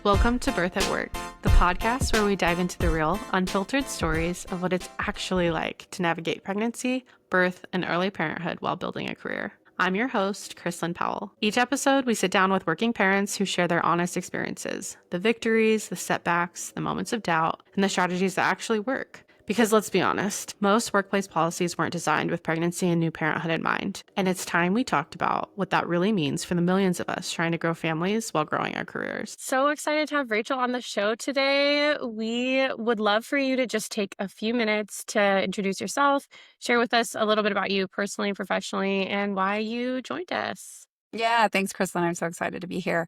Welcome to Birth at Work, the podcast where we dive into the real, unfiltered stories of what it's actually like to navigate pregnancy, birth, and early parenthood while building a career. I'm your host, Chrislyn Powell. Each episode, we sit down with working parents who share their honest experiences, the victories, the setbacks, the moments of doubt, and the strategies that actually work. Because let's be honest, most workplace policies weren't designed with pregnancy and new parenthood in mind. And it's time we talked about what that really means for the millions of us trying to grow families while growing our careers. So excited to have Rachel on the show today. We would love for you to just take a few minutes to introduce yourself, share with us a little bit about you personally and professionally, and why you joined us. Yeah, thanks, Chrislyn. I'm so excited to be here.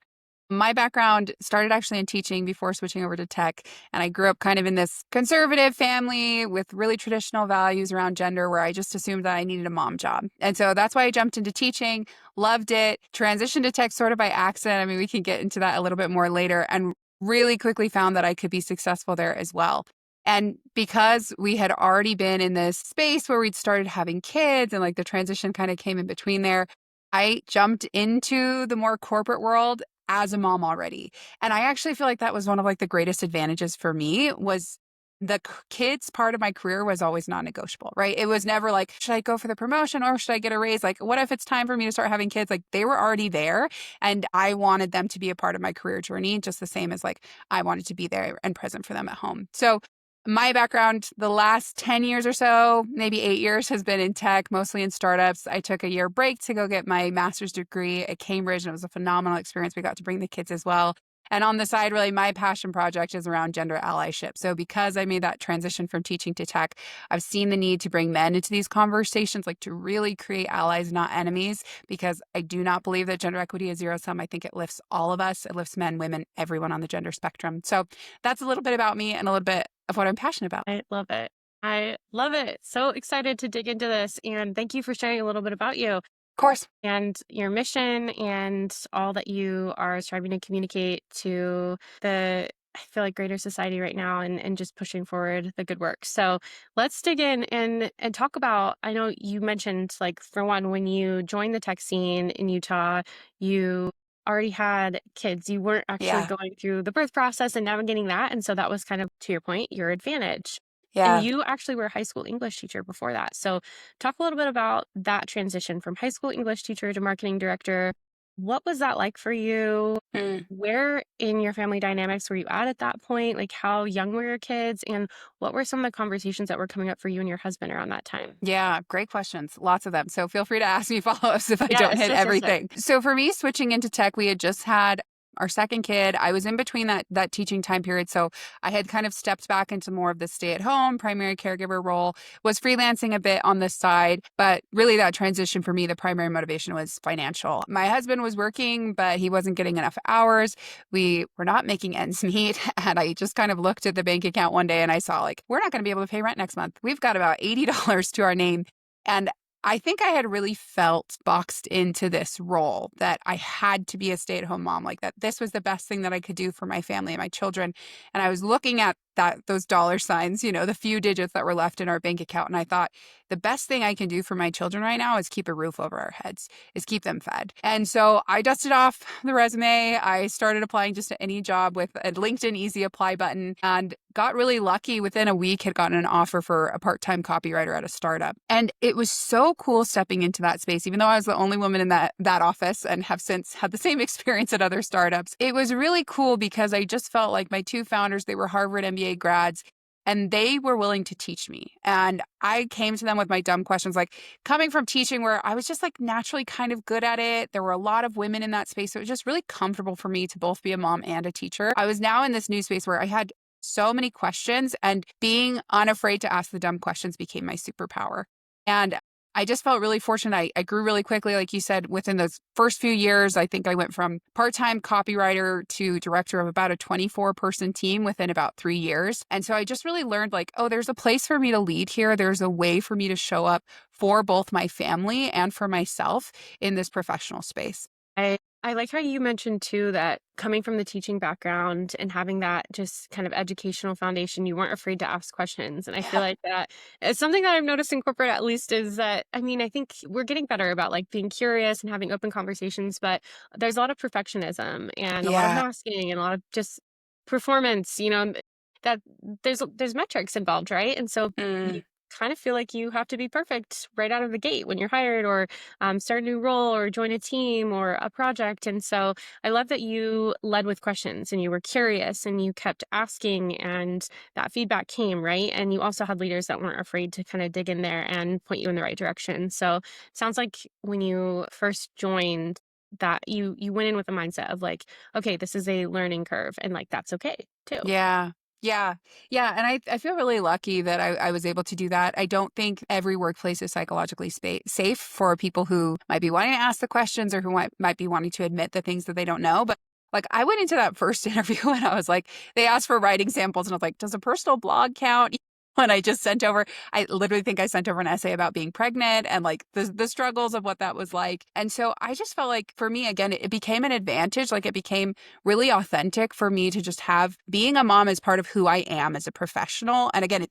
My background started actually in teaching before switching over to tech. And I grew up kind of in this conservative family with really traditional values around gender where I just assumed that I needed a mom job. And so that's why I jumped into teaching, loved it, transitioned to tech sort of by accident. I mean, we can get into that a little bit more later, and really quickly found that I could be successful there as well. And because we had already been in this space where we'd started having kids and like the transition kind of came in between there, I jumped into the more corporate world as a mom already. And I actually feel like that was one of like the greatest advantages for me was the kids part of my career was always non-negotiable, right? It was never like, should I go for the promotion or should I get a raise? Like, what if it's time for me to start having kids? Like they were already there and I wanted them to be a part of my career journey, just the same as like I wanted to be there and present for them at home. So my background, the last 10 years or so, maybe 8 years, has been in tech, mostly in startups. I took a year break to go get my master's degree at Cambridge, and it was a phenomenal experience. We got to bring the kids as well. And on the side, really, my passion project is around gender allyship. So because I made that transition from teaching to tech, I've seen the need to bring men into these conversations, like to really create allies, not enemies, because I do not believe that gender equity is zero sum. I think it lifts all of us. It lifts men, women, everyone on the gender spectrum. So that's a little bit about me and a little bit of what I'm passionate about. I love it. I love it. So excited to dig into this. And thank you for sharing a little bit about you. Of course. And your mission and all that you are striving to communicate to the, I feel like, greater society right now and just pushing forward the good work. So let's dig in and talk about, I know you mentioned, like, for one, when you joined the tech scene in Utah, you already had kids. You weren't actually going through the birth process and navigating that. And so that was kind of, to your point, your advantage. Yeah. And you actually were a high school English teacher before that. So talk a little bit about that transition from high school English teacher to marketing director. What was that like for you? Where in your family dynamics were you at that point? Like, how young were your kids? And what were some of the conversations that were coming up for you and your husband around that time? Yeah, great questions. Lots of them. So feel free to ask me follow-ups if I don't hit everything. So for me, switching into tech, we had just had our second kid. I was in between that teaching time period. So I had kind of stepped back into more of the stay-at-home primary caregiver role, was freelancing a bit on the side. But really that transition for me, the primary motivation was financial. My husband was working, but he wasn't getting enough hours. We were not making ends meet. And I just kind of looked at the bank account one day and I saw like, we're not going to be able to pay rent next month. We've got about $80 to our name. And I think I had really felt boxed into this role that I had to be a stay-at-home mom, like that this was the best thing that I could do for my family and my children. And I was looking at those dollar signs, you know, the few digits that were left in our bank account. And I thought the best thing I can do for my children right now is keep a roof over our heads, is keep them fed. And so I dusted off the resume. I started applying just to any job with a LinkedIn easy apply button and got really lucky. Within a week, had gotten an offer for a part-time copywriter at a startup. And it was so cool stepping into that space, even though I was the only woman in that office and have since had the same experience at other startups. It was really cool because I just felt like my two founders, they were Harvard MBA grads, and they were willing to teach me. And I came to them with my dumb questions, like coming from teaching where I was just like naturally kind of good at it. There were a lot of women in that space. So it was just really comfortable for me to both be a mom and a teacher. I was now in this new space where I had so many questions, and being unafraid to ask the dumb questions became my superpower. And I just felt really fortunate. I grew really quickly. Like you said, within those first few years, I think I went from part-time copywriter to director of about a 24-person team within about 3 years. And so I just really learned like, oh, there's a place for me to lead here. There's a way for me to show up for both my family and for myself in this professional space. I I like how you mentioned too that coming from the teaching background and having that just kind of educational foundation, you weren't afraid to ask questions. And I feel Yeah. like that is something that I've noticed in corporate at least is that, I mean, I think we're getting better about like being curious and having open conversations, but there's a lot of perfectionism and a lot of Yeah. masking and a lot of just performance, that there's metrics involved, right? And so you Mm. kind of feel like you have to be perfect right out of the gate when you're hired or start a new role or join a team or a project. And so I love that you led with questions and you were curious and you kept asking and that feedback came, right? And you also had leaders that weren't afraid to kind of dig in there and point you in the right direction. So it sounds like when you first joined that you went in with a mindset of like, okay, this is a learning curve and like that's okay too. Yeah. Yeah. Yeah. And I feel really lucky that I was able to do that. I don't think every workplace is psychologically safe for people who might be wanting to ask the questions or who might be wanting to admit the things that they don't know. But like I went into that first interview and I was like, they asked for writing samples and I was like, does a personal blog count? When I just sent over, I literally think I sent over an essay about being pregnant and like the struggles of what that was like. And so I just felt like for me, again, it became an advantage. Like it became really authentic for me to just have being a mom as part of who I am as a professional. And again,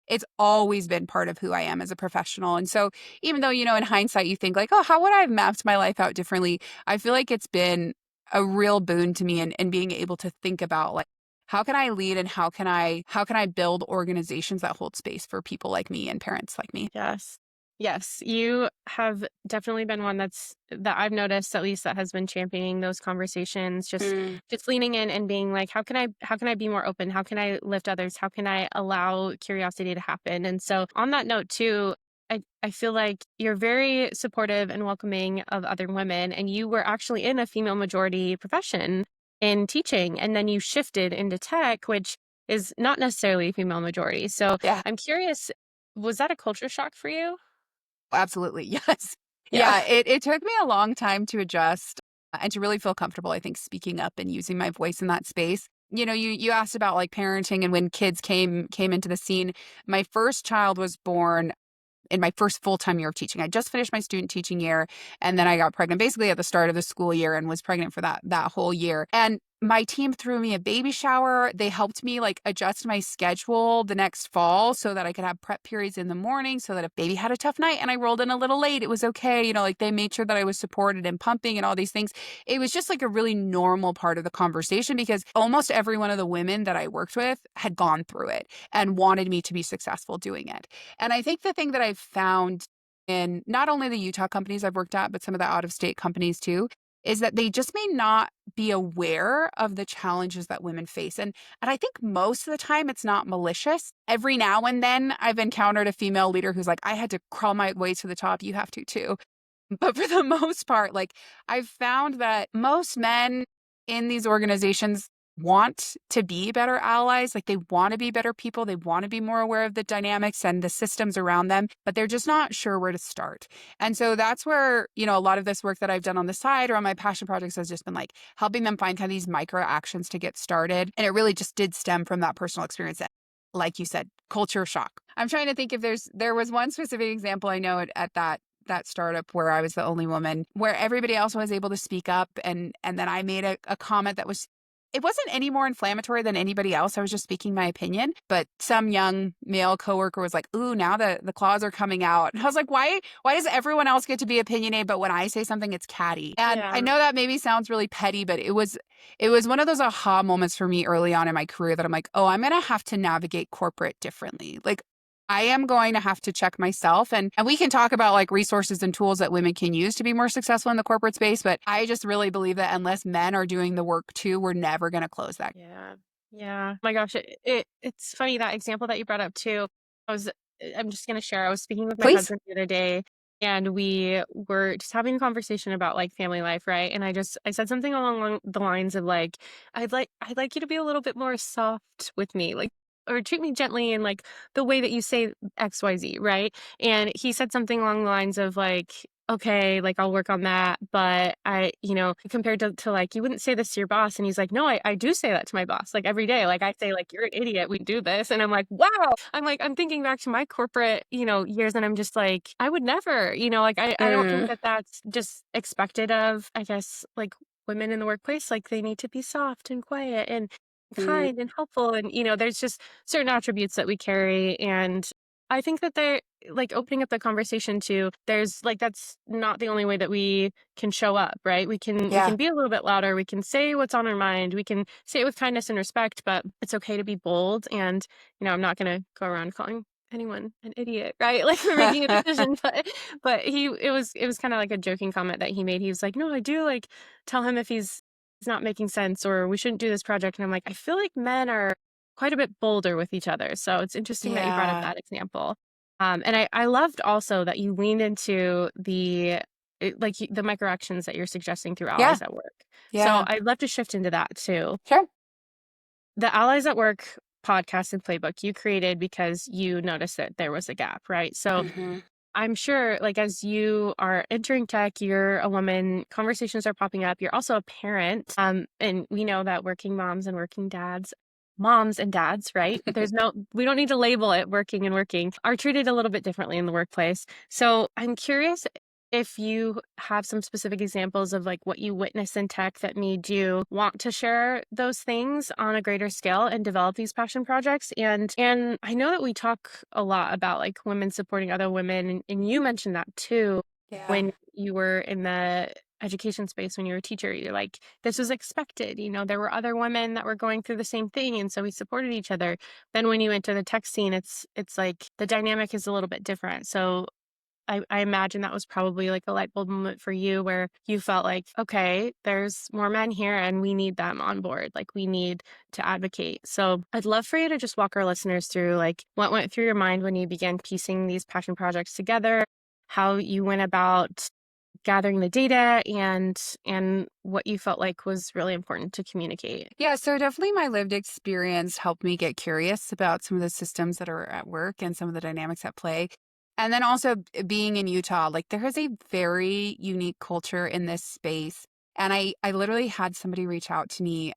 it's always been part of who I am as a professional. And so even though, in hindsight, you think like, oh, how would I have mapped my life out differently? I feel like it's been a real boon to me and being able to think about like, how can I lead and how can I build organizations that hold space for people like me and parents like me? Yes. Yes, you have definitely been one that I've noticed at least that has been championing those conversations, Mm. just leaning in and being like, how can I be more open? How can I lift others? How can I allow curiosity to happen? And so on that note too, I feel like you're very supportive and welcoming of other women, and you were actually in a female majority profession in teaching, and then you shifted into tech, which is not necessarily female majority. So Yeah. I'm curious, was that a culture shock for you? Absolutely. Yes. Yeah. Yeah. It took me a long time to adjust and to really feel comfortable, I think, speaking up and using my voice in that space. You asked about like parenting and when kids came into the scene. My first child was born in my first full-time year of teaching. I just finished my student teaching year and then I got pregnant basically at the start of the school year and was pregnant for that whole year. And my team threw me a baby shower. They helped me like adjust my schedule the next fall so that I could have prep periods in the morning so that if baby had a tough night and I rolled in a little late, it was okay. Like they made sure that I was supported and pumping and all these things. It was just like a really normal part of the conversation because almost every one of the women that I worked with had gone through it and wanted me to be successful doing it. And I think the thing that I've found in not only the Utah companies I've worked at, but some of the out of state companies too, is that they just may not be aware of the challenges that women face. And I think most of the time it's not malicious. Every now and then I've encountered a female leader who's like, I had to crawl my way to the top. You have to too. But for the most part, like I've found that most men in these organizations want to be better allies. Like they want to be better people. They want to be more aware of the dynamics and the systems around them, but they're just not sure where to start. And so that's where, a lot of this work that I've done on the side or on my passion projects has just been like helping them find kind of these micro actions to get started. And it really just did stem from that personal experience that, like you said, culture shock. I'm trying to think if there was one specific example I know at that startup where I was the only woman, where everybody else was able to speak up. And then I made a comment that it wasn't any more inflammatory than anybody else. I was just speaking my opinion. But some young male coworker was like, ooh, now the claws are coming out. And I was like, why does everyone else get to be opinionated, but when I say something, it's catty? And I Yeah. know that maybe sounds really petty, but it was one of those aha moments for me early on in my career that I'm like, oh, I'm gonna have to navigate corporate differently. Like I am going to have to check myself and we can talk about like resources and tools that women can use to be more successful in the corporate space. But I just really believe that unless men are doing the work too, we're never going to close that. Yeah. Yeah. My gosh, it's funny that example that you brought up too. I'm just gonna share. I was speaking with my Please. husband the other day and we were just having a conversation about like family life, right? And I said something along the lines of like, I'd like you to be a little bit more soft with me, like or treat me gently in like the way that you say XYZ, right? And he said something along the lines of like, okay, like I'll work on that. But compared to like, you wouldn't say this to your boss. And he's like, no, I do say that to my boss, like every day. Like I say, like, you're an idiot. We do this. And I'm like, wow. I'm thinking back to my corporate, years. And I'm just like, I would never, like, I don't think Mm. that that's just expected of, I guess, like women in the workplace, like they need to be soft and quiet and Mm, kind and helpful. And, there's just certain attributes that we carry. And I think that they're like opening up the conversation to there's like, that's not the only way that we can show up, right? We can yeah. be a little bit louder. We can say what's on our mind. We can say it with kindness and respect, but it's okay to be bold. And, I'm not going to go around calling anyone an idiot, right? Like for making a decision, but it was kind of like a joking comment that he made. He was like, no, I do like tell him if he's not making sense or we shouldn't do this project. And I'm like, I feel like men are quite a bit bolder with each other. So it's interesting that you brought up Yeah. that example. And I loved also that you leaned into the micro actions that you're suggesting through Yeah. Allies at Work. So Yeah. I'd love to shift into that too. Sure. The Allies at Work podcast and playbook you created because you noticed that there was a gap, right? So Hmm. I'm sure, like, as you are entering tech, you're a woman, conversations are popping up. You're also a parent. And we know that working moms and working dads, moms and dads, right? We don't need to label it working and working, are treated a little bit differently in the workplace. So I'm curious if you have some specific examples of like what you witnessed in tech that made you want to share those things on a greater scale and develop these passion projects. And I know that we talk a lot about like women supporting other women, and you mentioned that too Yeah. when you were in the education space when you were a teacher. You're like, this was expected. There were other women that were going through the same thing, and so we supported each other. Then when you enter the tech scene, it's like the dynamic is a little bit different. So I imagine that was probably like a light bulb moment for you where you felt like, okay, there's more men here and we need them on board. Like we need to advocate. So I'd love for you to just walk our listeners through like what went through your mind when you began piecing these passion projects together, how you went about gathering the data and what you felt like was really important to communicate. Yeah, so definitely my lived experience helped me get curious about some of the systems that are at work and some of the dynamics at play. And then also being in Utah, like there is a very unique culture in this space. And I literally had somebody reach out to me,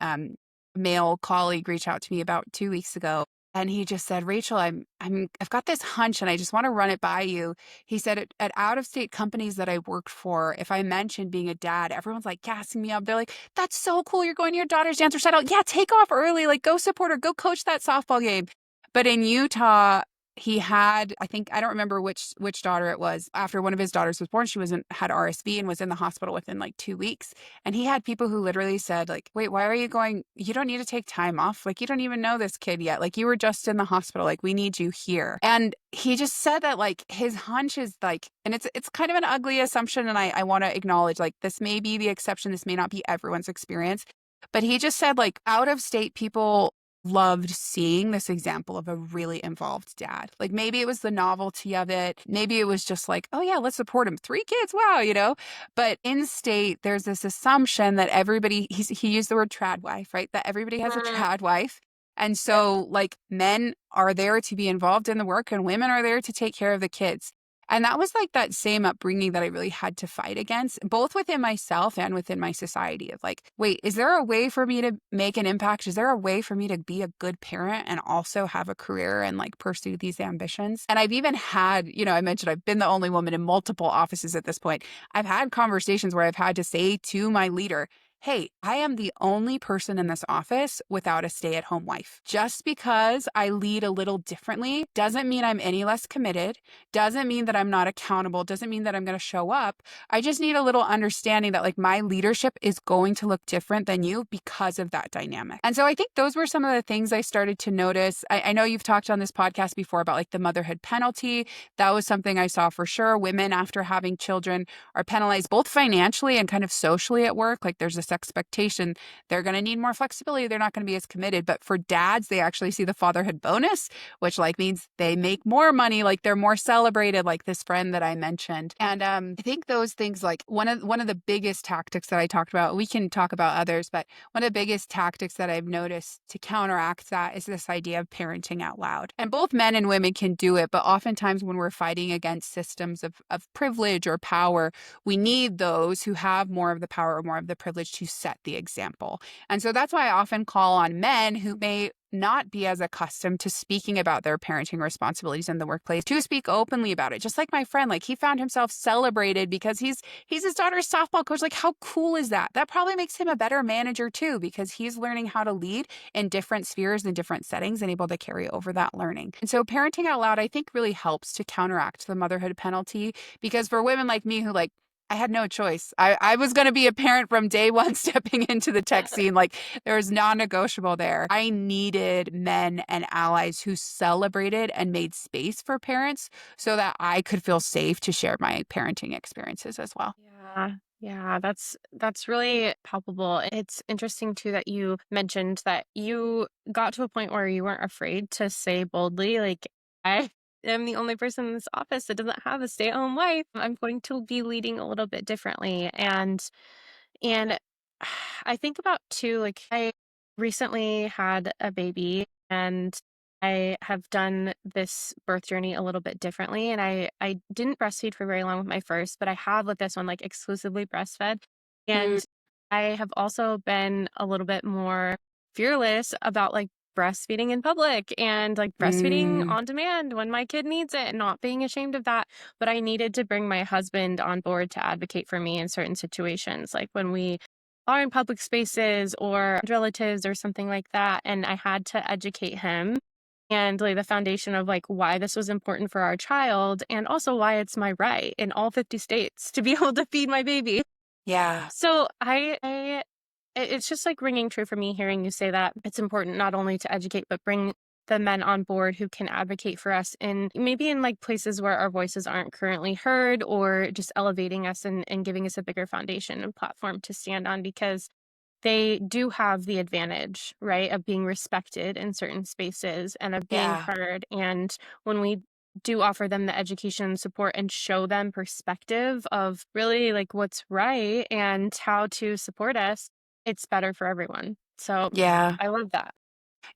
male colleague reach out to me about 2 weeks ago. And he just said, Rachel, I've got this hunch and I just want to run it by you. He said at out of state companies that I worked for, if I mentioned being a dad, everyone's like gassing me up. They're like, that's so cool. You're going to your daughter's dance recital. Yeah, take off early. Like go support her, go coach that softball game. But in Utah, he had, I don't remember which daughter it was. After one of his daughters was born, had RSV and was in the hospital within like 2 weeks. And he had people who literally said like, wait, why are you going? You don't need to take time off. Like you don't even know this kid yet. Like you were just in the hospital. Like we need you here. And he just said that like his hunch is like, and it's kind of an ugly assumption. And I want to acknowledge like this may be the exception. This may not be everyone's experience. But he just said like out of state people loved seeing this example of a really involved dad. Like maybe it was the novelty of it. Maybe it was just like, oh yeah, let's support him. 3 kids. Wow. But in state, there's this assumption that he used the word trad wife, right? That everybody has a trad wife. And so like men are there to be involved in the work and women are there to take care of the kids. And that was like that same upbringing that I really had to fight against, both within myself and within my society of like, wait, is there a way for me to make an impact? Is there a way for me to be a good parent and also have a career and like pursue these ambitions? And I've even had, I mentioned I've been the only woman in multiple offices at this point. I've had conversations where I've had to say to my leader, hey, I am the only person in this office without a stay-at-home wife. Just because I lead a little differently doesn't mean I'm any less committed, doesn't mean that I'm not accountable, doesn't mean that I'm going to show up. I just need a little understanding that like my leadership is going to look different than you because of that dynamic. And so I think those were some of the things I started to notice. I know you've talked on this podcast before about like the motherhood penalty. That was something I saw for sure. Women after having children are penalized both financially and kind of socially at work. Like there's this expectation they're going to need more flexibility. They're not going to be as committed. But for dads, they actually see the fatherhood bonus, which like means they make more money, like they're more celebrated, like this friend that I mentioned. And I think those things, like one of the biggest tactics that I talked about, we can talk about others, but one of the biggest tactics that I've noticed to counteract that is this idea of parenting out loud. And both men and women can do it, but oftentimes when we're fighting against systems of privilege or power, we need those who have more of the power or more of the privilege to set the example. And so that's why I often call on men who may not be as accustomed to speaking about their parenting responsibilities in the workplace to speak openly about it. Just like my friend, like he found himself celebrated because he's his daughter's softball coach. Like, how cool is that? That probably makes him a better manager too, because he's learning how to lead in different spheres and different settings and able to carry over that learning. And so parenting out loud, I think, really helps to counteract the motherhood penalty, because for women like me who I had no choice. I was going to be a parent from day one, stepping into the tech scene. Like, there was non-negotiable there. I needed men and allies who celebrated and made space for parents so that I could feel safe to share my parenting experiences as well. Yeah. Yeah, that's really palpable. It's interesting too that you mentioned that you got to a point where you weren't afraid to say boldly, like, I am the only person in this office that doesn't have a stay-at-home wife. I'm going to be leading a little bit differently. And I think about too, like, I recently had a baby, and I have done this birth journey a little bit differently. And I didn't breastfeed for very long with my first, but I have with this one, like, exclusively breastfed. Mm, And I have also been a little bit more fearless about, like, breastfeeding in public and, like, breastfeeding mm, on demand when my kid needs it, and not being ashamed of that. But I needed to bring my husband on board to advocate for me in certain situations, like when we are in public spaces or relatives or something like that. And I had to educate him and lay the foundation of, like, why this was important for our child, and also why it's my right in all 50 states to be able to feed my baby. yeah. So it's just, like, ringing true for me hearing you say that it's important not only to educate, but bring the men on board who can advocate for us in maybe in, like, places where our voices aren't currently heard, or just elevating us and giving us a bigger foundation and platform to stand on, because they do have the advantage, right, of being respected in certain spaces and of being Yeah. heard. And when we do offer them the education and support and show them perspective of really, like, what's right and how to support us, it's better for everyone. So Yeah. I love that.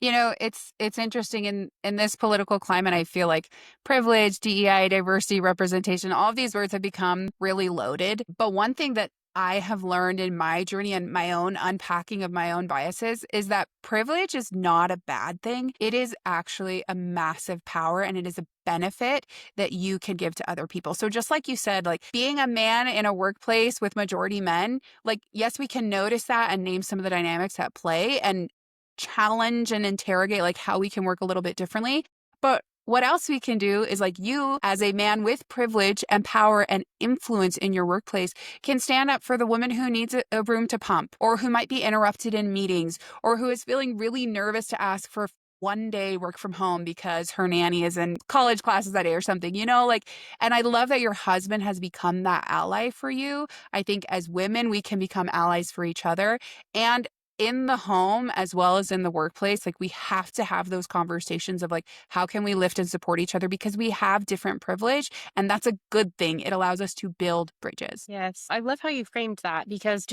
It's interesting in this political climate. I feel like privilege, DEI, diversity, representation, all of these words have become really loaded. But one thing that I have learned in my journey and my own unpacking of my own biases is that privilege is not a bad thing. It is actually a massive power, and it is a benefit that you can give to other people. So just like you said, like being a man in a workplace with majority men, like, yes, we can notice that and name some of the dynamics at play and challenge and interrogate like how we can work a little bit differently. But what else we can do is, like, you as a man with privilege and power and influence in your workplace can stand up for the woman who needs a room to pump, or who might be interrupted in meetings, or who is feeling really nervous to ask for one day work from home because her nanny is in college classes that day or something, like, and I love that your husband has become that ally for you. I think as women, we can become allies for each other. And in the home as well as in the workplace, like, we have to have those conversations of, like, how can we lift and support each other, because we have different privilege, and that's a good thing. It allows us to build bridges. Yes. I love how you framed that, because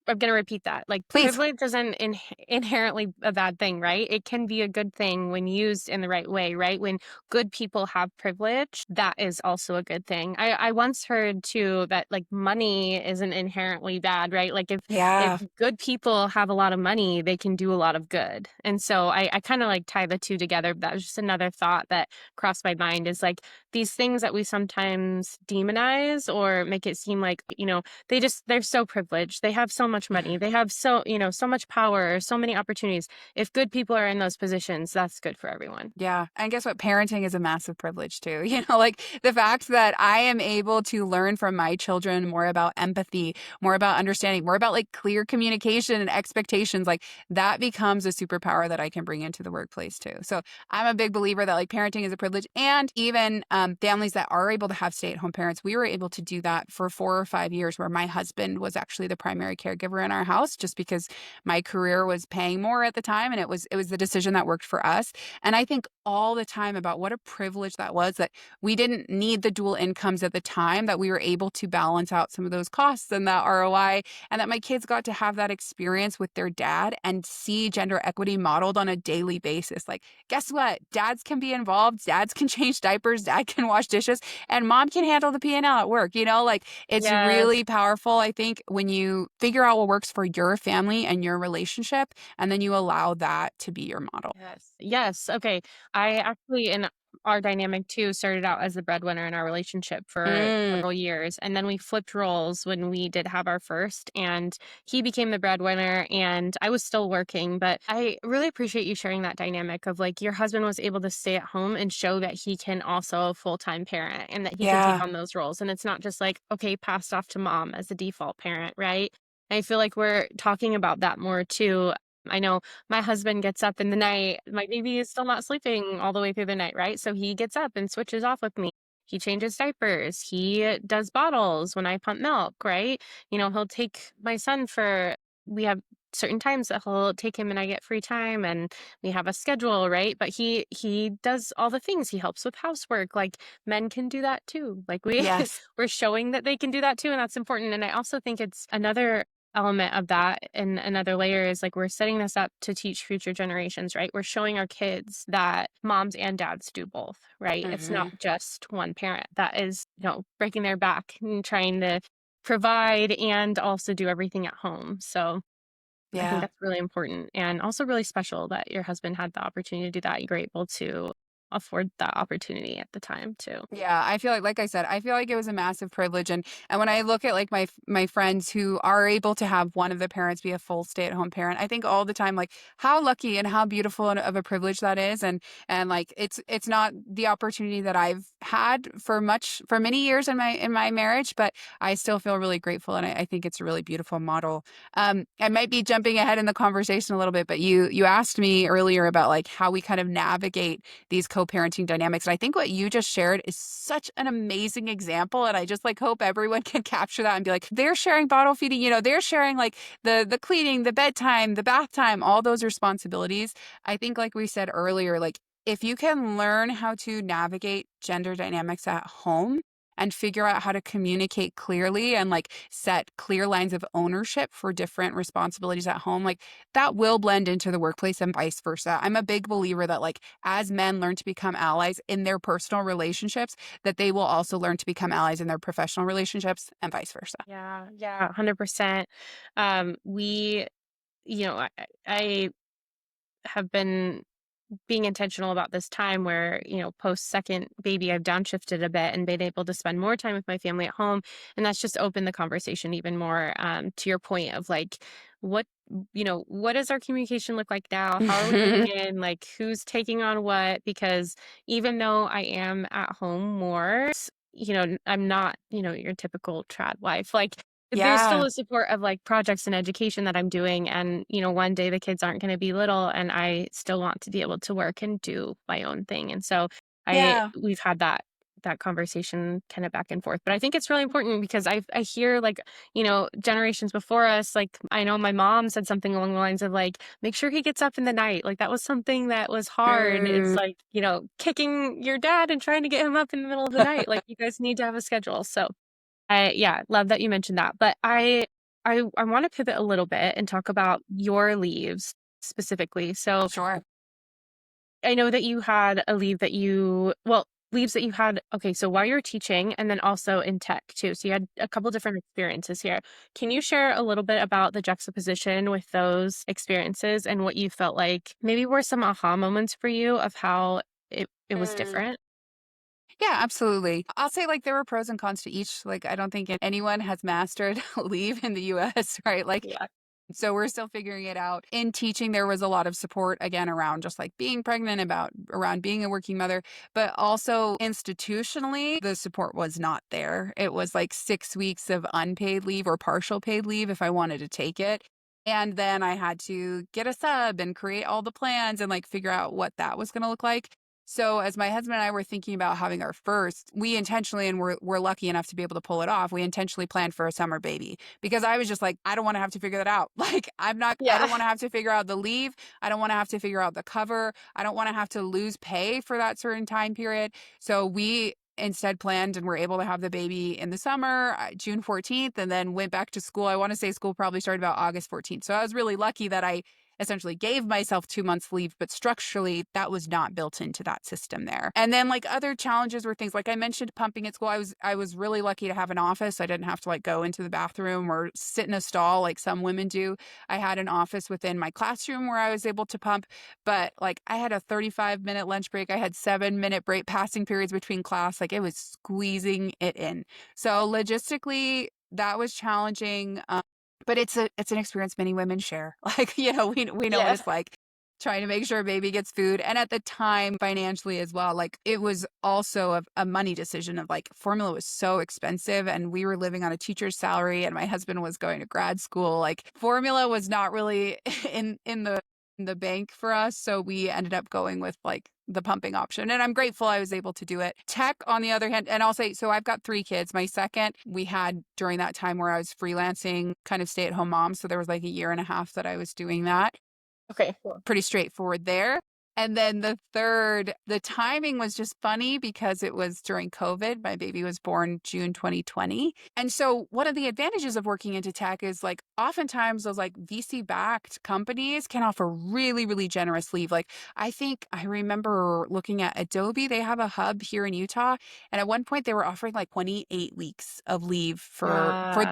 I'm going to repeat that. Like, Please. privilege isn't inherently a bad thing, right? It can be a good thing when used in the right way, right? When good people have privilege, that is also a good thing. I once heard too that, like, money isn't inherently bad, right? Like, if Yeah. good people have a lot of money, they can do a lot of good. And so I kind of, like, tie the two together. That was just another thought that crossed my mind, is like, these things that we sometimes demonize or make it seem like, they're so privileged. They have so much money. They have so much power, so many opportunities. If good people are in those positions, that's good for everyone. Yeah. And guess what? Parenting is a massive privilege too. Like, the fact that I am able to learn from my children more about empathy, more about understanding, more about, like, clear communication and expectations, like, that becomes a superpower that I can bring into the workplace too. So I'm a big believer that, like, parenting is a privilege. And even families that are able to have stay-at-home parents, we were able to do that for 4 or 5 years, where my husband was actually the primary caregiver in our house, just because my career was paying more at the time, and it was the decision that worked for us. And I think all the time about what a privilege that was, that we didn't need the dual incomes at the time, that we were able to balance out some of those costs and that ROI, and that my kids got to have that experience with their dad and see gender equity modeled on a daily basis. Like, guess what? Dads can be involved. Dads can change diapers. Dad can wash dishes and mom can handle the P&L at work. Like it's Yes. really powerful, I think, when you figure out what works for your family and your relationship, and then you allow that to be your model. Yes. Yes. Okay. I actually, in our dynamic too, started out as the breadwinner in our relationship for Mm, several years. And then we flipped roles when we did have our first, and he became the breadwinner, and I was still working. But I really appreciate you sharing that dynamic of like your husband was able to stay at home and show that he can also a full-time parent and that he can take yeah. on those roles. And it's not just like, okay, passed off to mom as the default parent, right? I feel like we're talking about that more too. I know my husband gets up in the night. My baby is still not sleeping all the way through the night, right? So he gets up and switches off with me. He changes diapers. He does bottles when I pump milk, right? He'll take my son we have certain times that he'll take him and I get free time and we have a schedule, right? But he does all the things. He helps with housework. Like men can do that too. Like Yes. we're showing that they can do that too, and that's important. And I also think it's another element of that, and another layer is like we're setting this up to teach future generations, right? We're showing our kids that moms and dads do both, right? It's not Hmm. just one parent that is, breaking their back and trying to provide and also do everything at home. So I think Yeah. that's really important and also really special that your husband had the opportunity to do that. You're able to afford that opportunity at the time too. Yeah, I feel like I said, I feel like it was a massive privilege, and when I look at like my friends who are able to have one of the parents be a full stay-at-home parent, I think all the time like how lucky and how beautiful of a privilege that is, and like it's not the opportunity that I've had for many years in my marriage, but I still feel really grateful, and I think it's a really beautiful model. I might be jumping ahead in the conversation a little bit, but you asked me earlier about like how we kind of navigate these co-parenting dynamics. And I think what you just shared is such an amazing example. And I just like hope everyone can capture that and be like, they're sharing bottle feeding, they're sharing like the cleaning, the bedtime, the bath time, all those responsibilities. I think like we said earlier, like if you can learn how to navigate gender dynamics at home and figure out how to communicate clearly and like set clear lines of ownership for different responsibilities at home, like that will blend into the workplace and vice versa. I'm a big believer that like as men learn to become allies in their personal relationships, that they will also learn to become allies in their professional relationships and vice versa. Yeah, yeah, 100%. We, I have been being intentional about this time where, post second baby, I've downshifted a bit and been able to spend more time with my family at home. And that's just opened the conversation even more, to your point of like, what, what does our communication look like now? How are we fitting in? Like, who's taking on what? Because even though I am at home more, I'm not, your typical trad wife. Like, there's still Yeah. a support of like projects and education that I'm doing. And, one day the kids aren't going to be little and I still want to be able to work and do my own thing. And so Yeah. we've had that conversation kind of back and forth. But I think it's really important because I hear like, generations before us, like I know my mom said something along the lines of like, make sure he gets up in the night. Like that was something that was hard. It's Mm. like, kicking your dad and trying to get him up in the middle of the night. Like you guys need to have a schedule. So yeah, love that you mentioned that. But I want to pivot a little bit and talk about your leaves specifically. So Sure. I know that you had a leave that leaves that you had. Okay, so while you were teaching and then also in tech too. So you had a couple different experiences here. Can you share a little bit about the juxtaposition with those experiences and what you felt like maybe were some aha moments for you of how it was Mm. different? Yeah, absolutely. I'll say like there were pros and cons to each. Like I don't think anyone has mastered leave in the US, right? Like Yeah. so we're still figuring it out. In teaching, there was a lot of support again around just like being pregnant, about around being a working mother, but also institutionally, the support was not there. It was like 6 weeks of unpaid leave or partial paid leave if I wanted to take it. And then I had to get a sub and create all the plans and like figure out what that was going to look like. So as my husband and I were thinking about having our first, we intentionally, and we're lucky enough to be able to pull it off, we intentionally planned for a summer baby because I was just like, I don't want to have to figure that out. Like, I don't Yeah. want to have to figure out the leave. I don't want to have to figure out the cover. I don't want to have to lose pay for that certain time period. So we instead planned and were able to have the baby in the summer, June 14th, and then went back to school. I want to say school probably started about August 14th. So I was really lucky that essentially gave myself 2 months leave, but structurally that was not built into that system there. And then like other challenges were things like I mentioned pumping at school. I was really lucky to have an office. I didn't have to like go into the bathroom or sit in a stall like some women do. I had an office within my classroom where I was able to pump, but like I had a 35-minute lunch break. I had 7-minute break passing periods between class. Like it was squeezing it in. So logistically, that was challenging. But it's an experience many women share. Like, we know what it's like trying to make sure a baby gets food. And at the time, financially as well, like it was also a money decision of like formula was so expensive and we were living on a teacher's salary and my husband was going to grad school. Like formula was not really in the bank for us. So we ended up going with like the pumping option. And I'm grateful I was able to do it. Tech, on the other hand, and I'll say, so I've got 3 kids. My second, we had during that time where I was freelancing, kind of stay-at-home mom. So there was like a year and a half that I was doing that. Okay, cool. Pretty straightforward there. And then the third, the timing was just funny because it was during COVID. My baby was born June 2020. And so one of the advantages of working into tech is like oftentimes those like VC-backed companies can offer really, really generous leave. Like I remember looking at Adobe, they have a hub here in Utah. And at one point they were offering like 28 weeks of leave for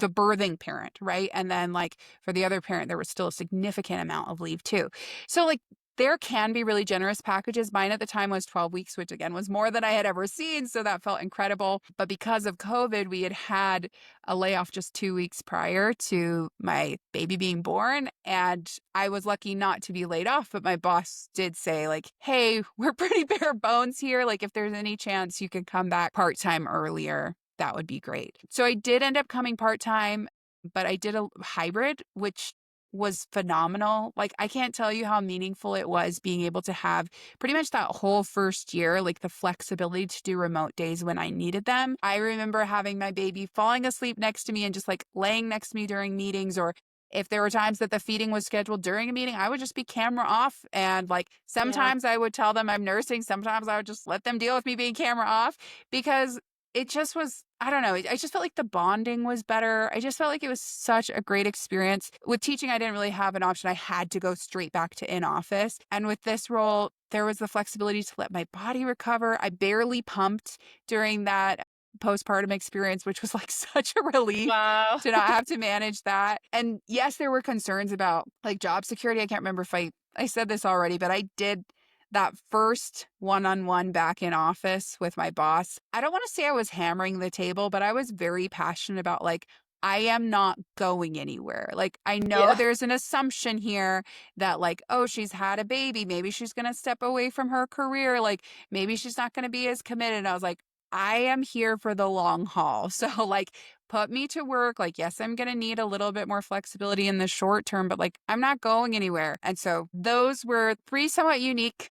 the birthing parent, right? And then like for the other parent, there was still a significant amount of leave too. So like there can be really generous packages. Mine at the time was 12 weeks, which again was more than I had ever seen. So that felt incredible. But because of COVID, we had a layoff just 2 weeks prior to my baby being born. And I was lucky not to be laid off. But my boss did say like, hey, we're pretty bare bones here. Like if there's any chance you could come back part-time earlier, that would be great. So I did end up coming part-time, but I did a hybrid, which was phenomenal. Like I can't tell you how meaningful it was being able to have pretty much that whole first year, like the flexibility to do remote days when I needed them. I remember having my baby falling asleep next to me and just like laying next to me during meetings, or if there were times that the feeding was scheduled during a meeting, I would just be camera off. And like sometimes I would tell them I'm nursing. Sometimes I would just let them deal with me being camera off because it just was, I don't know. I just felt like the bonding was better. I just felt like it was such a great experience. With teaching, I didn't really have an option. I had to go straight back to in-office. And with this role, there was the flexibility to let my body recover. I barely pumped during that postpartum experience, which was like such a relief to not have to manage that. And yes, there were concerns about like job security. I can't remember if I said this already, but I did that first one-on-one back in office with my boss. I don't want to say I was hammering the table, but I was very passionate about like, I am not going anywhere. Like, I know there's an assumption here that like, oh, she's had a baby. Maybe she's going to step away from her career. Like, maybe she's not going to be as committed. And I was like, I am here for the long haul. So like, put me to work. Like, yes, I'm going to need a little bit more flexibility in the short term, but like, I'm not going anywhere. And so those were 3 somewhat unique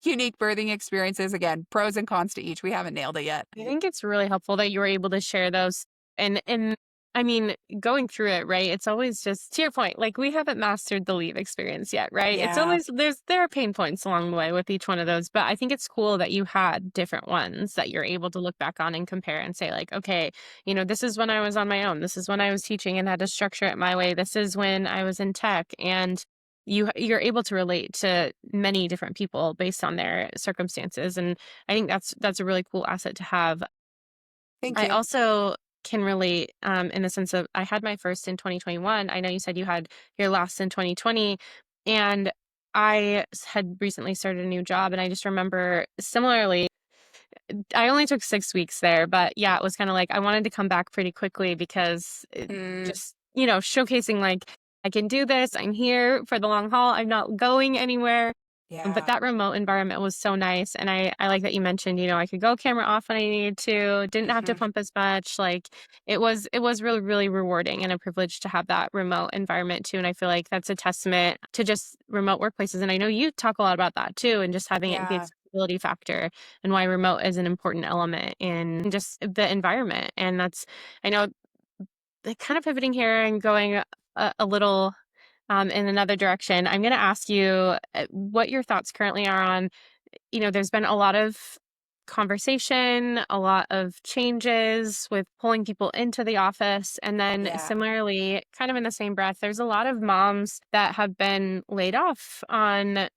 birthing experiences. Again, pros and cons to each. We haven't nailed it yet. I think it's really helpful that you were able to share those. And I mean, going through it, right? It's always just to your point, like we haven't mastered the leave experience yet, right? Yeah. It's always there are pain points along the way with each one of those, but I think it's cool that you had different ones that you're able to look back on and compare and say like, okay, this is when I was on my own. This is when I was teaching and had to structure it my way. This is when I was in tech, and you're able to relate to many different people based on their circumstances. And I think that's a really cool asset to have. Thank you. I also can relate in the sense of I had my first in 2021. I know you said you had your last in 2020, and I had recently started a new job, and I just remember similarly, I only took 6 weeks there, but yeah, it was kind of like I wanted to come back pretty quickly because just, showcasing like I can do this. I'm here for the long haul. I'm not going anywhere. Yeah. But that remote environment was so nice. And I like that you mentioned, I could go camera off when I needed to, didn't have to pump as much. Like it was really, really rewarding and a privilege to have that remote environment too. And I feel like that's a testament to just remote workplaces. And I know you talk a lot about that too, and just having it the accessibility factor and why remote is an important element in just the environment. And I know kind of pivoting here and going a little in another direction. I'm going to ask you what your thoughts currently are on, there's been a lot of conversation, a lot of changes with pulling people into the office. And then Yeah. similarly, kind of in the same breath, there's a lot of moms that have been laid off on,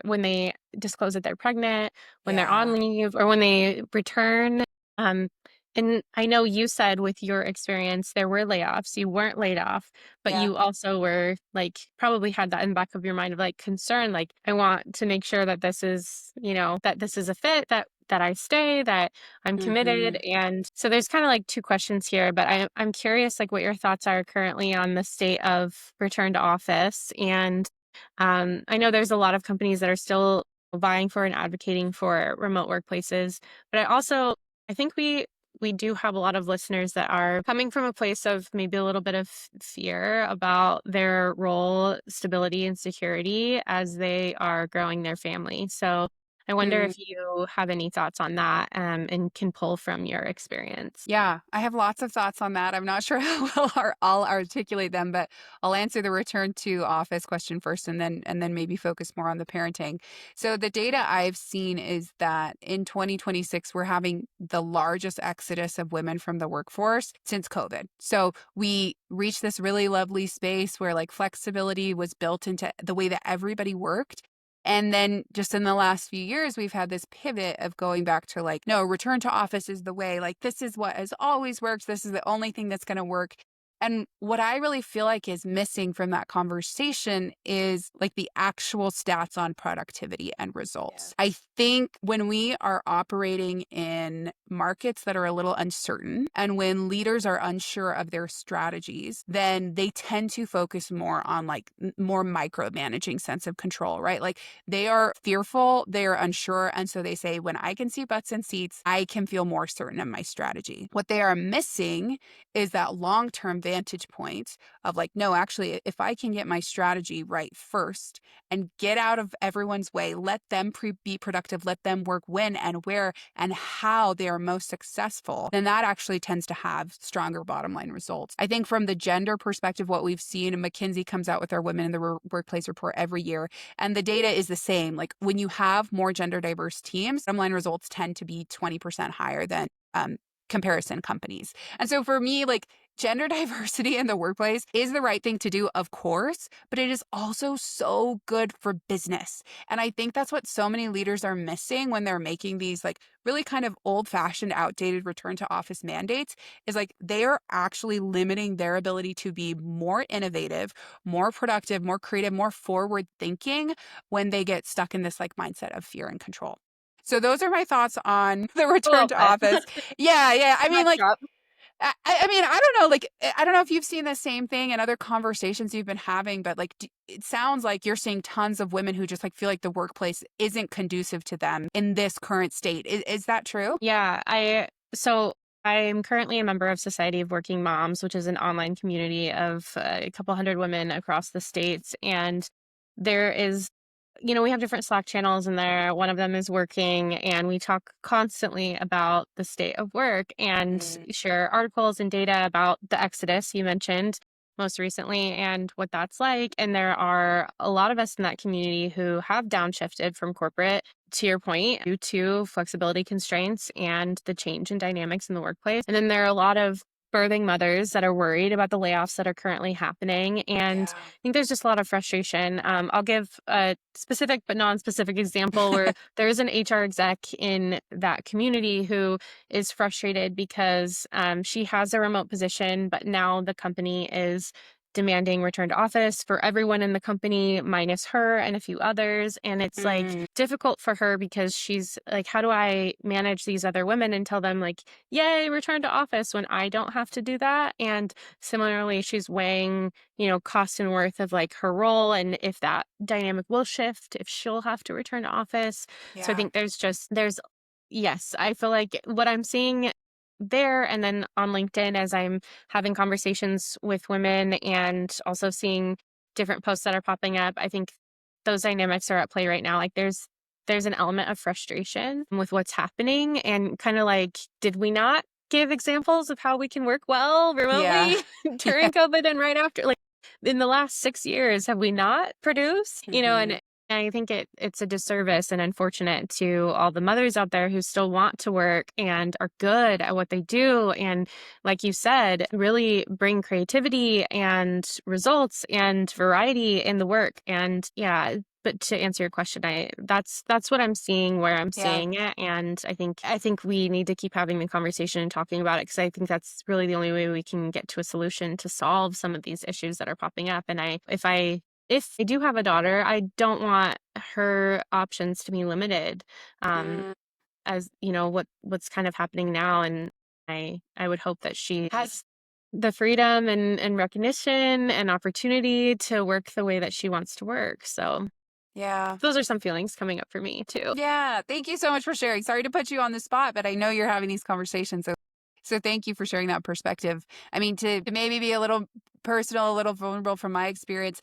when they disclose that they're pregnant, when they're on Yeah. leave, or when they return. Um, and I know you said with your experience, there were layoffs. You weren't laid off, but Yeah. you also were like, probably had that in the back of your mind of like concern, like, I want to make sure that this is, that this is a fit, that I stay, that I'm committed. Mhm. And so there's kind of like two questions here, but I'm curious like what your thoughts are currently on the state of return to office. And I know there's a lot of companies that are still vying for and advocating for remote workplaces, but I think we do have a lot of listeners that are coming from a place of maybe a little bit of fear about their role, stability, and security as they are growing their family. So I wonder Mm. if you have any thoughts on that, and can pull from your experience. Yeah, I have lots of thoughts on that. I'm not sure how well I'll articulate them, but I'll answer the return to office question first and then maybe focus more on the parenting. So the data I've seen is that in 2026 we're having the largest exodus of women from the workforce since COVID. So we reached this really lovely space where like flexibility was built into the way that everybody worked. And then just in the last few years, we've had this pivot of going back to like, no, return to office is the way. Like, this is what has always worked. This is the only thing that's going to work. And what I really feel like is missing from that conversation is like the actual stats on productivity and results. Yeah. I think when we are operating in markets that are a little uncertain and when leaders are unsure of their strategies, then they tend to focus more on like more micromanaging sense of control, right? Like they are fearful, they are unsure. And so they say, when I can see butts in seats, I can feel more certain of my strategy. What they are missing is that long-term vantage point of like, no, actually, if I can get my strategy right first and get out of everyone's way, let them be productive, let them work when and where and how they are most successful, then that actually tends to have stronger bottom line results. I think from the gender perspective, what we've seen, and McKinsey comes out with their Women in the Workplace report every year, and the data is the same. Like when you have more gender diverse teams, bottom line results tend to be 20% higher than comparison companies. And so for me, like gender diversity in the workplace is the right thing to do, of course, but it is also so good for business. And I think that's what so many leaders are missing when they're making these like really kind of old-fashioned, outdated return to office mandates is like they are actually limiting their ability to be more innovative, more productive, more creative, more forward thinking when they get stuck in this like mindset of fear and control. So those are my thoughts on the A return little to bit. office. Yeah. I mean, like, Backdrop. I mean, I don't know. Like, I don't know if you've seen the same thing in other conversations you've been having, but like, it sounds like you're seeing tons of women who just like feel like the workplace isn't conducive to them in this current state. Is that true? Yeah, so I'm currently a member of Society of Working Moms, which is an online community of a couple hundred women across the states. And there is, we have different Slack channels in there. One of them is working, and we talk constantly about the state of work and Mm. share articles and data about the exodus you mentioned most recently and what that's like. And there are a lot of us in that community who have downshifted from corporate, to your point, due to flexibility constraints and the change in dynamics in the workplace. And then there are a lot of birthing mothers that are worried about the layoffs that are currently happening. And Yeah. I think there's just a lot of frustration. I'll give a specific but non-specific example where there is an HR exec in that community who is frustrated because she has a remote position, but now the company is demanding return to office for everyone in the company minus her and a few others. And it's like Mm. difficult for her because she's like, how do I manage these other women and tell them like, yay, return to office when I don't have to do that? And similarly, she's weighing, cost and worth of like her role and if that dynamic will shift, if she'll have to return to office. So I Yeah. think yes, I feel like what I'm seeing there and then on LinkedIn as I'm having conversations with women and also seeing different posts that are popping up, I think those dynamics are at play right now. Like there's an element of frustration with what's happening and kind of like, did we not give examples of how we can work well Yeah. remotely Yeah. during COVID and right after? Like in the last 6 years, have we not produced? Mhm. And I think it's a disservice and unfortunate to all the mothers out there who still want to work and are good at what they do. And like you said, really bring creativity and results and variety in the work. And yeah, but to answer your question, that's what I'm seeing, where I'm Yeah. seeing it. And I think we need to keep having the conversation and talking about it, because I think that's really the only way we can get to a solution to solve some of these issues that are popping up. And if I do have a daughter, I don't want her options to be limited, um, Mm, as you know, what's kind of happening now. And I would hope that she has the freedom and recognition and opportunity to work the way that she wants to work. So yeah. those are some feelings coming up for me too. Yeah. Thank you so much for sharing. Sorry to put you on the spot, but I know you're having these conversations. So thank you for sharing that perspective. I mean, to maybe be a little personal, a little vulnerable from my experience,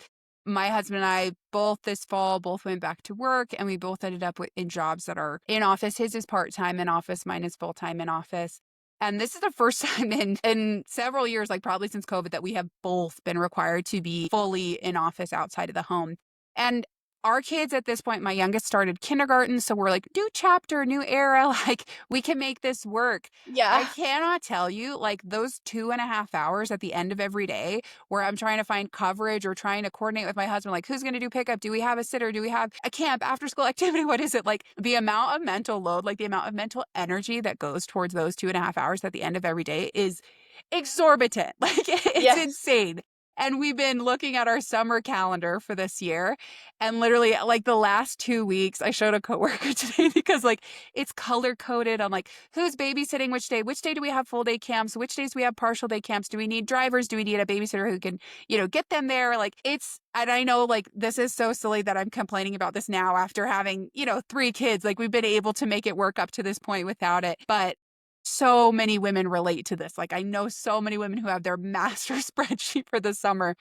my husband and I both this fall both went back to work, and we both ended up in jobs that are in office. His is part-time in office, mine is full-time in office. And this is the first time in several years, like probably since COVID, that we have both been required to be fully in office outside of the home. And our kids at this point, my youngest started kindergarten. So we're like, new chapter, new era. Like, we can make this work. I Yeah. cannot tell you, like, those 2.5 hours at the end of every day where I'm trying to find coverage or trying to coordinate with my husband, like, who's going to do pickup? Do we have a sitter? Do we have a camp, after school activity? What is it? Like, the amount of mental load, like the amount of mental energy that goes towards those 2.5 hours at the end of every day is exorbitant. Like, it's Yes. insane. And we've been looking at our summer calendar for this year. And literally, like, the last 2 weeks, I showed a coworker today because, like, it's color coded on, like, who's babysitting which day do we have full day camps, which days do we have partial day camps, do we need drivers, do we need a babysitter who can, get them there? Like, and I know, like, this is so silly that I'm complaining about this now after having, 3 kids. Like, we've been able to make it work up to this point without it. But so many women relate to this. Like, I know so many women who have their master spreadsheet for the summer.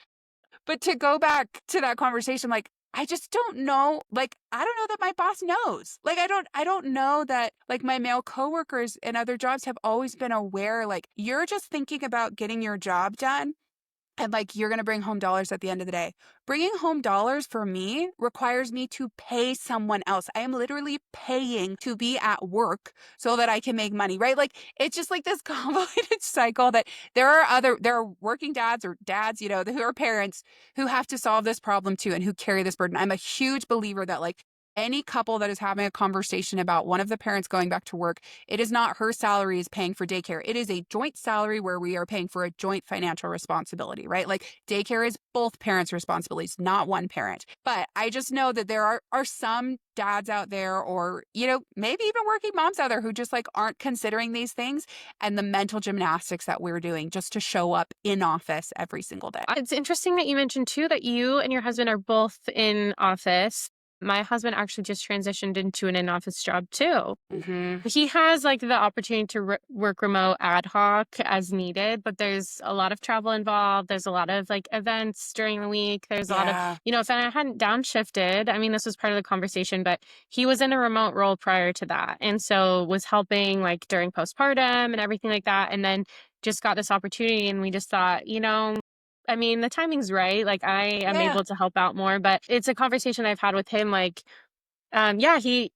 But to go back to that conversation, like, I just don't know. Like, I don't know that my boss knows. Like, I don't know that, like, my male coworkers in other jobs have always been aware, like, you're just thinking about getting your job done. And, like, you're going to bring home dollars at the end of the day. Bringing home dollars for me requires me to pay someone else. I am literally paying to be at work so that I can make money, right? Like, it's just like this convoluted cycle that there are working dads or dads, who are parents who have to solve this problem too and who carry this burden. I'm a huge believer that, like, any couple that is having a conversation about one of the parents going back to work, it is not her salary is paying for daycare. It is a joint salary where we are paying for a joint financial responsibility, right? Like, daycare is both parents' responsibilities, not one parent. But I just know that there are some dads out there, or, maybe even working moms out there, who just, like, aren't considering these things and the mental gymnastics that we're doing just to show up in office every single day. It's interesting that you mentioned too that you and your husband are both in office. My husband actually just transitioned into an in-office job too. Mm-hmm. He has like the opportunity to work remote ad hoc as needed, but there's a lot of travel involved. There's a lot of like events during the week. There's a lot of, Yeah. if I hadn't downshifted, I mean, this was part of the conversation, but he was in a remote role prior to that. And so was helping like during postpartum and everything like that. And then just got this opportunity, and we just thought, I mean, the timing's right. Like, I am Yeah. able to help out more, but it's a conversation I've had with him. Like, yeah, he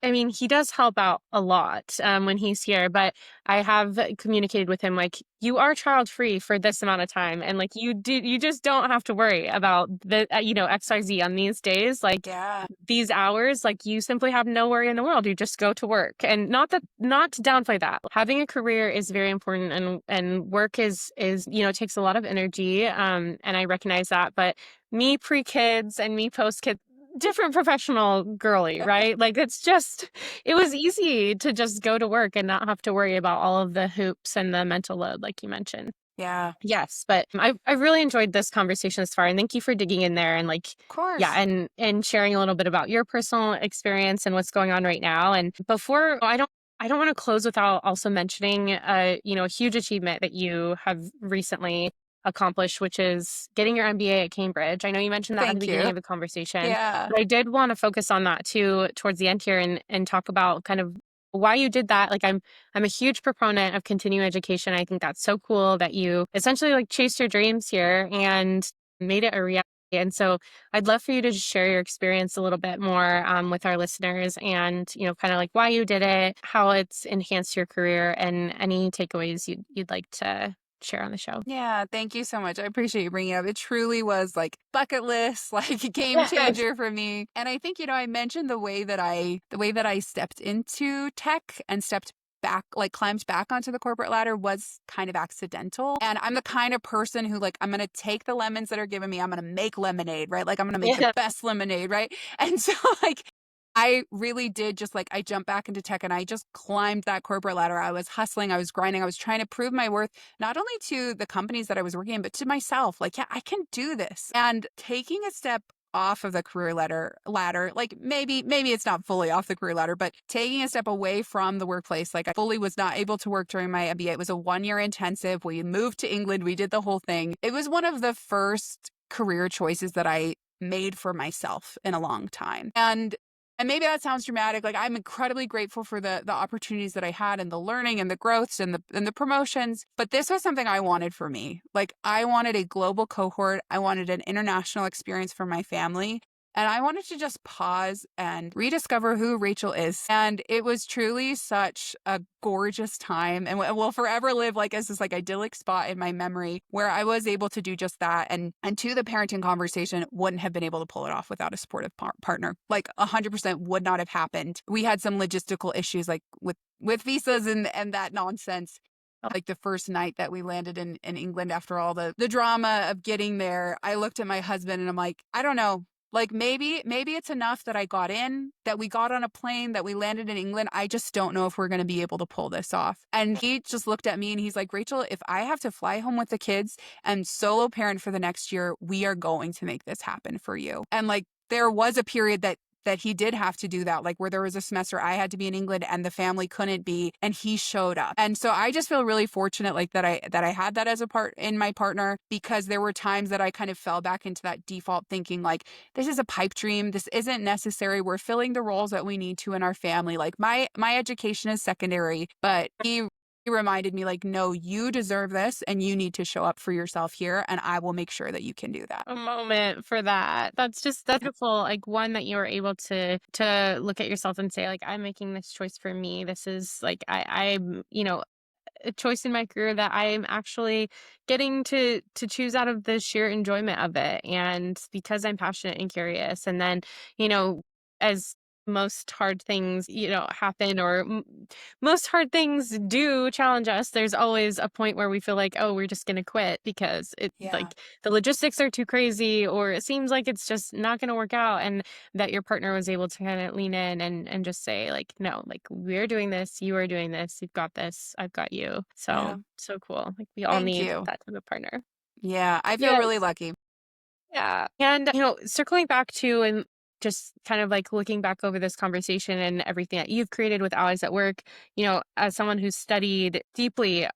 does help out a lot when he's here, but I have communicated with him, like, you are child free for this amount of time. And like, you just don't have to worry about the, XYZ on these days. Like, Yeah. these hours, like, you simply have no worry in the world. You just go to work. And not to downplay that. Having a career is very important, and work is, takes a lot of energy. And I recognize that, but me pre-kids and me post-kids, different professional girly, right? Like, it was easy to just go to work and not have to worry about all of the hoops and the mental load, like you mentioned. Yeah. Yes, but I've really enjoyed this conversation thus far, and thank you for digging in there and like, Of course. yeah, and sharing a little bit about your personal experience and what's going on right now. And before, I don't want to close without also mentioning a huge achievement that you have recently accomplished, which is getting your MBA at Cambridge. I know you mentioned that at the Thank beginning you. of the conversation, Yeah. but I did want to focus on that too towards the end here, and talk about kind of why you did that. Like, I'm a huge proponent of continuing education. I think that's so cool that you essentially like chased your dreams here and made it a reality. And so I'd love for you to just share your experience a little bit more with our listeners and, kind of like why you did it, how it's enhanced your career, and any takeaways you'd like to share on the show. Yeah, thank you so much. I appreciate you bringing it up. It truly was like bucket list, like a game Yes. changer for me. And I think, I mentioned the way that I stepped into tech and stepped back, like climbed back onto the corporate ladder was kind of accidental. And I'm the kind of person who like, I'm going to take the lemons that are given me. I'm going to make lemonade, right? Like I'm going to make the Yeah. best lemonade, right? And so like, I really did just like, I jumped back into tech and I just climbed that corporate ladder. I was hustling, I was grinding, I was trying to prove my worth, not only to the companies that I was working in, but to myself. Like, yeah, I can do this. And taking a step off of the career ladder, like maybe it's not fully off the career ladder, but taking a step away from the workplace. Like I fully was not able to work during my MBA. It was a 1-year intensive. We moved to England. We did the whole thing. It was one of the first career choices that I made for myself in a long time. And maybe that sounds dramatic. Like I'm incredibly grateful for the opportunities that I had and the learning and the growths and the promotions. But this was something I wanted for me. Like I wanted a global cohort. I wanted an international experience for my family. And I wanted to just pause and rediscover who Rachel is. And it was truly such a gorgeous time and will forever live like as this like idyllic spot in my memory where I was able to do just that. And to the parenting conversation, wouldn't have been able to pull it off without a supportive partner. Like 100% would not have happened. We had some logistical issues like with visas and that nonsense. Like the first night that we landed in England after all the drama of getting there, I looked at my husband and I'm like, I don't know. Like maybe it's enough that I got in, that we got on a plane, that we landed in England. I just don't know if we're going to be able to pull this off. And he just looked at me and he's like, Rachel, if I have to fly home with the kids and solo parent for the next year, we are going to make this happen for you. And like there was a period that he did have to do that, like where there was a semester I had to be in England and the family couldn't be, and he showed up. And so I just feel really fortunate like that I had that as a part in my partner, because there were times that I kind of fell back into that default thinking like, this is a pipe dream. This isn't necessary. We're filling the roles that we need to in our family. Like my education is secondary, but he reminded me like, no, you deserve this and you need to show up for yourself here. And I will make sure that you can do that. A moment for that. That's beautiful. Like one that you were able to look at yourself and say, like, I'm making this choice for me. This is like I'm, a choice in my career that I'm actually getting to choose out of the sheer enjoyment of it. And because I'm passionate and curious. And then, as most hard things, happen, or most hard things do challenge us, there's always a point where we feel like, oh, we're just going to quit because like the logistics are too crazy, or it seems like it's just not going to work out. And that your partner was able to kind of lean in and just say like, no, like we're doing this, you are doing this, you've got this, I've got you. So cool. Like we all Thank need you. that type of partner. Yeah, I feel really lucky. Yeah. And, circling back to and just kind of like looking back over this conversation and everything that you've created with Allies at Work, as someone who's studied deeply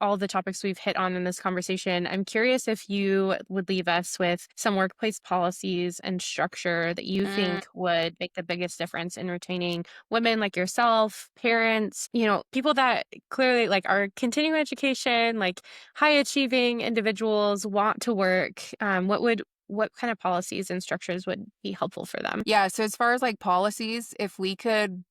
all the topics we've hit on in this conversation, I'm curious if you would leave us with some workplace policies and structure that you think would make the biggest difference in retaining women like yourself, parents, people that clearly like are continuing education, like high achieving individuals want to work. What kind of policies and structures would be helpful for them? Yeah. So as far as like policies, if we could,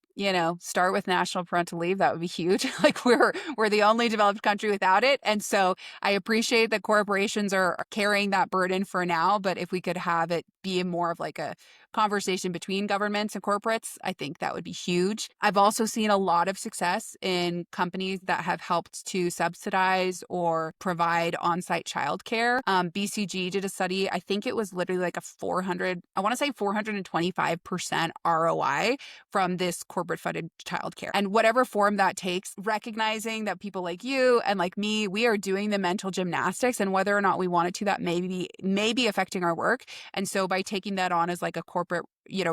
start with national parental leave, that would be huge. Like we're the only developed country without it. And so I appreciate that corporations are carrying that burden for now, but if we could have it be more of like a conversation between governments and corporates, I think that would be huge. I've also seen a lot of success in companies that have helped to subsidize or provide on-site childcare. BCG did a study. I think it was literally like I want to say 425% ROI from this corporate funded childcare. And whatever form that takes, recognizing that people like you and like me, we are doing the mental gymnastics, and whether or not we wanted to, that may be affecting our work. And so by taking that on as like a corporate,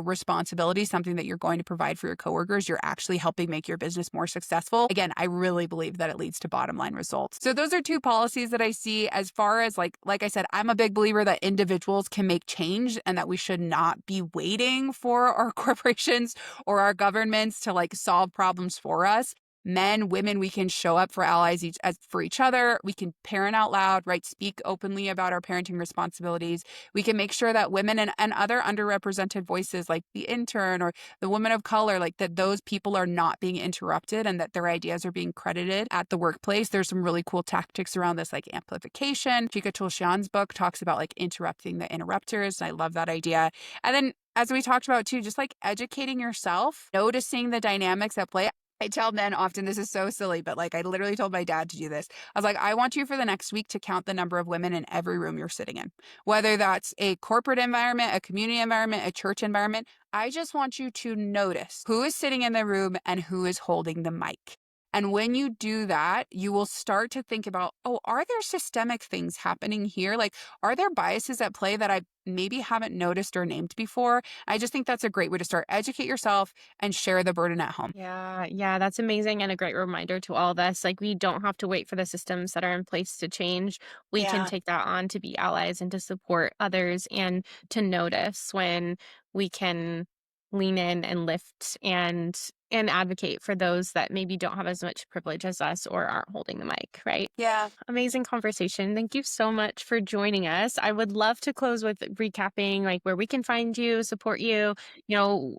responsibility, something that you're going to provide for your coworkers, you're actually helping make your business more successful. Again, I really believe that it leads to bottom line results. So those are two policies that I see. As far as like I said, I'm a big believer that individuals can make change and that we should not be waiting for our corporations or our governments to like solve problems for us. men, women, we can show up for allies for each other. We can parent out loud, right? Speak openly about our parenting responsibilities. We can make sure that women and other underrepresented voices like the intern or the woman of color, like that those people are not being interrupted and that their ideas are being credited at the workplace. There's some really cool tactics around this, like amplification. Chika Tulsian's book talks about like interrupting the interrupters. And I love that idea. And then as we talked about too, just like educating yourself, noticing the dynamics at play. I tell men often, this is so silly, but like I literally told my dad to do this. I was like, I want you for the next week to count the number of women in every room you're sitting in, whether that's a corporate environment, a community environment, a church environment. I just want you to notice who is sitting in the room and who is holding the mic. And when you do that, you will start to think about, oh, are there systemic things happening here? Like, are there biases at play that I maybe haven't noticed or named before? I just think that's a great way to start. Educate yourself and share the burden at home. Yeah, that's amazing and a great reminder to all of us. Like, we don't have to wait for the systems that are in place to change. We can take that on to be allies and to support others and to notice when we can lean in and lift and advocate for those that maybe don't have as much privilege as us or aren't holding the mic, right? Yeah. Amazing conversation. Thank you so much for joining us. I would love to close with recapping like where we can find you, support you,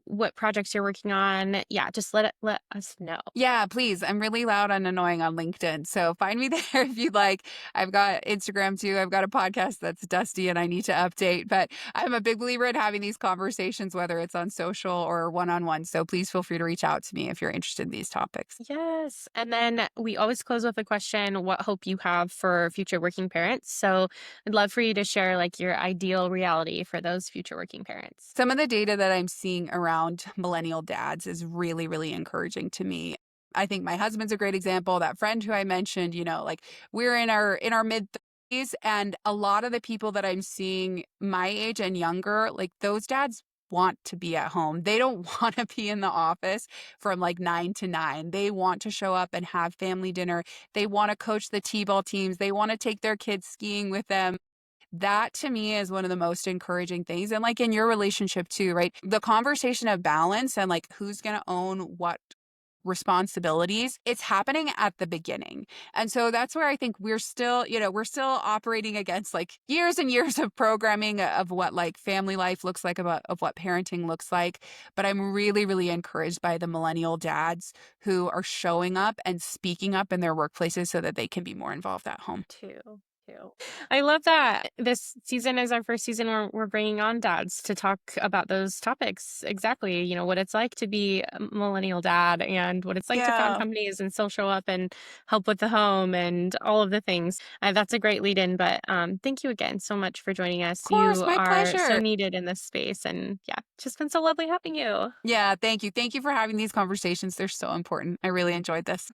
what projects you're working on. Yeah, just let us know. Yeah, please. I'm really loud and annoying on LinkedIn. So find me there if you'd like. I've got Instagram too. I've got a podcast that's dusty and I need to update, but I'm a big believer in having these conversations, whether it's on social or one-on-one. So please feel free to reach out to me if you're interested in these topics. Yes. And then we always close with a question, what hope you have for future working parents? So I'd love for you to share like your ideal reality for those future working parents. Some of the data that I'm seeing around millennial dads is really, really encouraging to me. I think my husband's a great example. That friend who I mentioned, like we're in our mid 30s, and a lot of the people that I'm seeing my age and younger, like those dads want to be at home. They don't want to be in the office from like 9 to 9. They want to show up and have family dinner. They want to coach the t-ball teams. They want to take their kids skiing with them. That to me is one of the most encouraging things. And like in your relationship too, right? The conversation of balance and like who's going to own what responsibilities, it's happening at the beginning. And so that's where I think we're still operating against like years and years of programming of what like family life looks like, of what parenting looks like. But I'm really, really encouraged by the millennial dads who are showing up and speaking up in their workplaces so that they can be more involved at home. Too. I love that. This season is our first season where we're bringing on dads to talk about those topics. Exactly. What it's like to be a millennial dad and what it's like to found companies and still show up and help with the home and all of the things. That's a great lead in. But thank you again so much for joining us. Of course, my are pleasure. So needed in this space. And yeah, it's just been so lovely having you. Yeah, thank you. Thank you for having these conversations. They're so important. I really enjoyed this.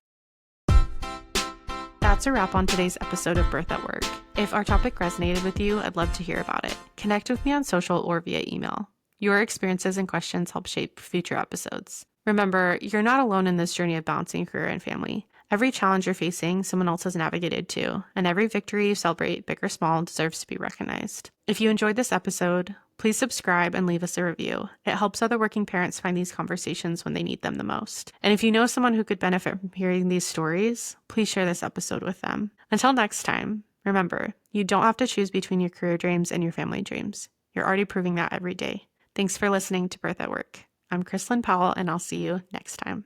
That's a wrap on today's episode of Birth at Work. If our topic resonated with you, I'd love to hear about it. Connect with me on social or via email. Your experiences and questions help shape future episodes. Remember, you're not alone in this journey of balancing career and family. Every challenge you're facing, someone else has navigated too, and every victory you celebrate, big or small, deserves to be recognized. If you enjoyed this episode, please subscribe and leave us a review. It helps other working parents find these conversations when they need them the most. And if you know someone who could benefit from hearing these stories, please share this episode with them. Until next time, remember, you don't have to choose between your career dreams and your family dreams. You're already proving that every day. Thanks for listening to Birth at Work. I'm Chrislyn Powell, and I'll see you next time.